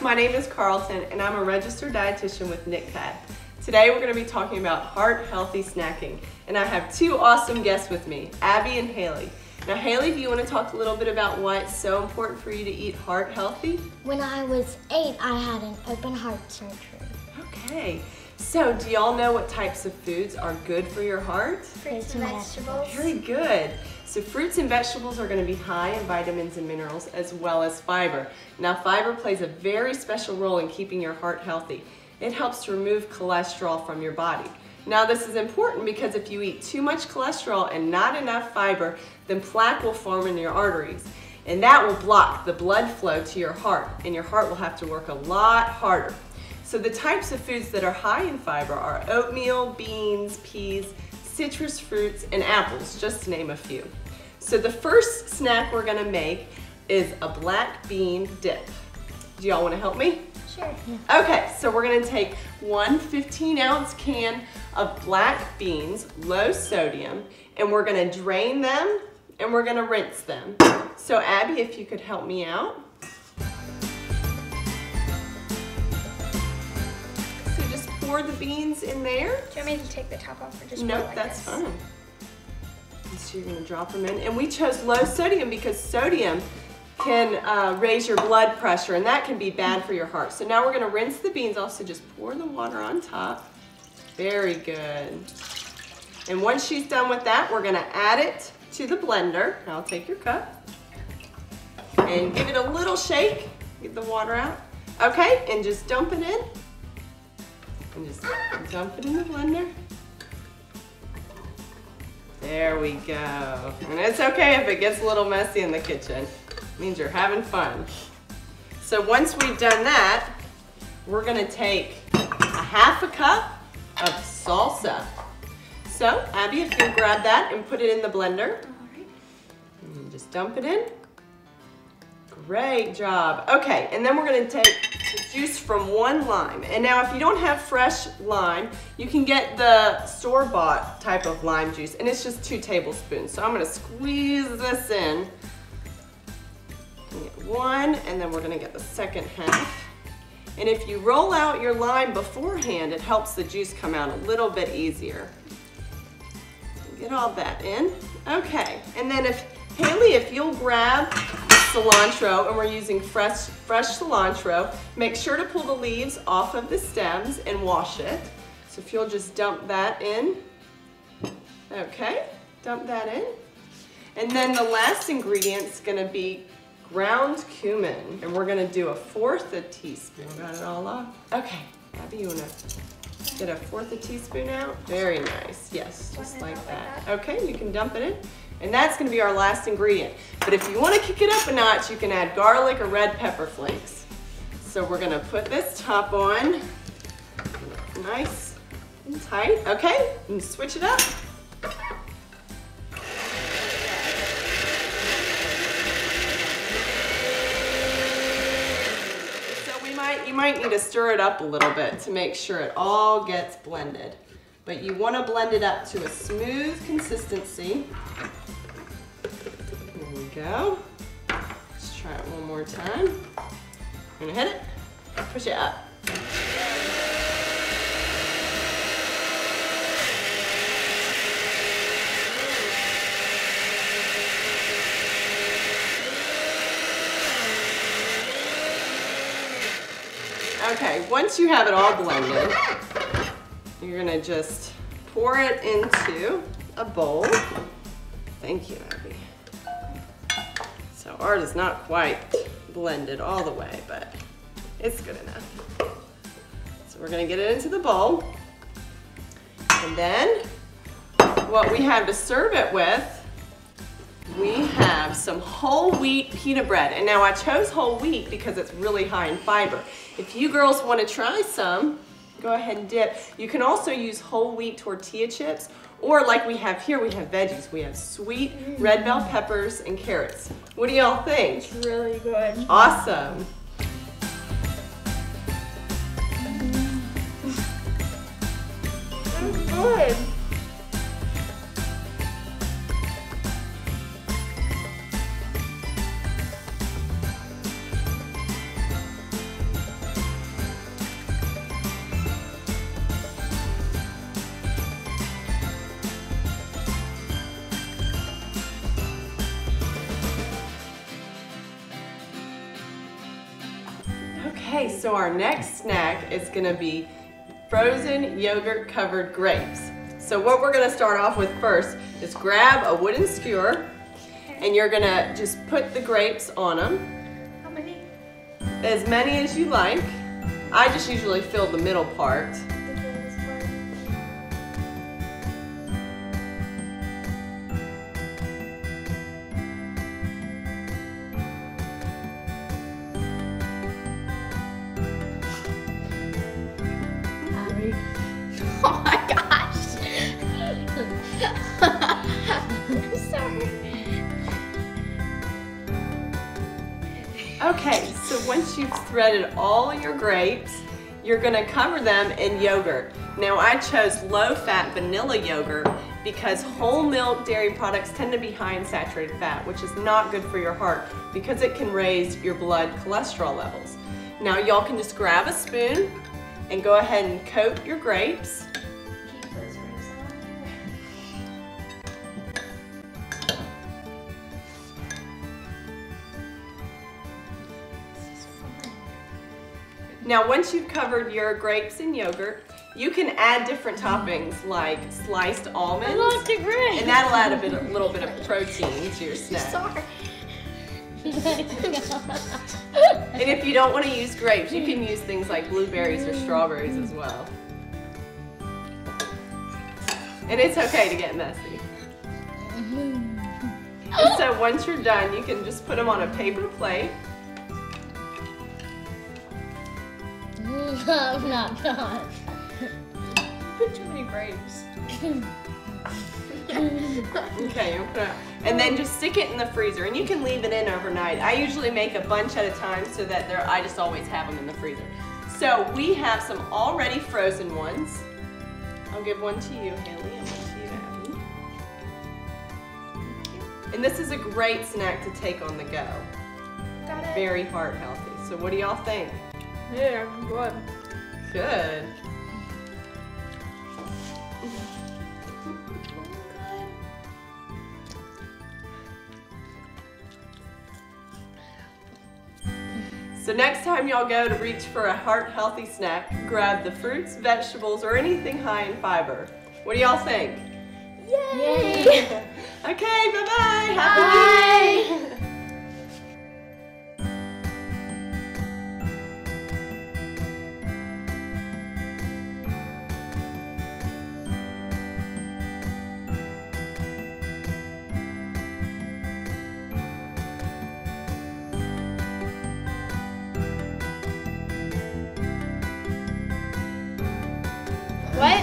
my name is Carleton and I'm a registered dietitian with NCHPAD. Today we're going to be talking about heart-healthy snacking, and I have two awesome guests with me, Abby and Haley. Now Haley, do you want to talk a little bit about why it's so important for you to eat heart-healthy? When I was 8, I had an open heart surgery. Okay, so do y'all know what types of foods are good for your heart? Fruits and vegetables. Very good. So fruits and vegetables are going to be high in vitamins and minerals as well as fiber. Now fiber plays a very special role in keeping your heart healthy. It helps to remove cholesterol from your body. Now this is important because if you eat too much cholesterol and not enough fiber, then plaque will form in your arteries. And that will block the blood flow to your heart, and your heart will have to work a lot harder. So the types of foods that are high in fiber are oatmeal, beans, peas, citrus fruits, and apples, just to name a few. So the first snack we're gonna make is a black bean dip. Do y'all wanna help me? Sure. Okay, so we're gonna take one 15-ounce can of black beans, low sodium, and we're gonna drain them and we're gonna rinse them. So Abby, if you could help me out. So just pour the beans in there. Do you want me to take the top off or just Nope, like that's this? fine. So you're gonna drop them in. And we chose low sodium because sodium can raise your blood pressure, and that can be bad for your heart. So now we're gonna rinse the beans off, so just pour the water on top. Very good. And once she's done with that, we're gonna add it to the blender. I'll take your cup and give it a little shake. Get the water out. Okay, and just dump it in. And just dump it in the blender. There we go. And it's okay if it gets a little messy in the kitchen. It means you're having fun. So once we've done that, we're gonna take a half a cup of salsa. So Abby, if you'll grab that and put it in the blender. And just dump it in. Great job. Okay, and then we're gonna take the juice from one lime. And now if you don't have fresh lime, you can get the store-bought type of lime juice, and it's just 2 tablespoons. So I'm gonna squeeze this in. Get one, and then we're gonna get the second half. And if you roll out your lime beforehand, it helps the juice come out a little bit easier. Get all that in. Okay, and then Haley, if you'll grab cilantro, and we're using fresh cilantro, make sure to pull the leaves off of the stems and wash it. So if you'll just dump that in. Okay, dump that in. And then the last ingredient is gonna be ground cumin, and we're gonna do 1/4 teaspoon. Got it all off? Okay, Abby, you wanna get 1/4 teaspoon out? Very nice, yes, just like that. Okay, you can dump it in. And that's gonna be our last ingredient. But if you wanna kick it up a notch, you can add garlic or red pepper flakes. So we're gonna put this top on, nice and tight. Okay, and switch it up. You might need to stir it up a little bit to make sure it all gets blended. But you want to blend it up to a smooth consistency. There we go. Let's try it one more time. I'm gonna hit it, push it up. Okay, once you have it all blended, you're gonna just pour it into a bowl. Thank you, Abby. So ours is not quite blended all the way, but it's good enough. So we're gonna get it into the bowl. And then what we have to serve it with, we have some whole wheat pita bread. And now I chose whole wheat because it's really high in fiber. If you girls want to try some, go ahead and dip. You can also use whole wheat tortilla chips, or like we have here, we have veggies. We have sweet red bell peppers and carrots. What do y'all think? It's really good. Awesome. It's good. Okay, so our next snack is gonna be frozen yogurt covered grapes. So what we're gonna start off with first is grab a wooden skewer and you're gonna just put the grapes on them. How many? As many as you like. I just usually fill the middle part. Oh my gosh. I'm sorry. Okay, so once you've threaded all your grapes, you're gonna cover them in yogurt. Now I chose low-fat vanilla yogurt because whole milk dairy products tend to be high in saturated fat, which is not good for your heart because it can raise your blood cholesterol levels. Now y'all can just grab a spoon and go ahead and coat your grapes. Now once you've covered your grapes in yogurt, you can add different toppings like sliced almonds. I love the grapes. And that'll add a little bit of protein to your snack. Sorry. And if you don't want to use grapes, you can use things like blueberries or strawberries as well. And it's okay to get messy. And so once you're done, you can just put them on a paper plate. I'm not done. Put too many grapes. Okay, and then just stick it in the freezer, and you can leave it in overnight. I usually make a bunch at a time so that I just always have them in the freezer. So we have some already frozen ones. I'll give one to you, Haley, and one to you, Abby. And this is a great snack to take on the go. Got it. Very heart healthy. So what do y'all think? Yeah, good. Good. So next time y'all go to reach for a heart-healthy snack, grab the fruits, vegetables, or anything high in fiber. What do y'all think? Yay! Okay, bye-bye. Bye. Happy eating. What?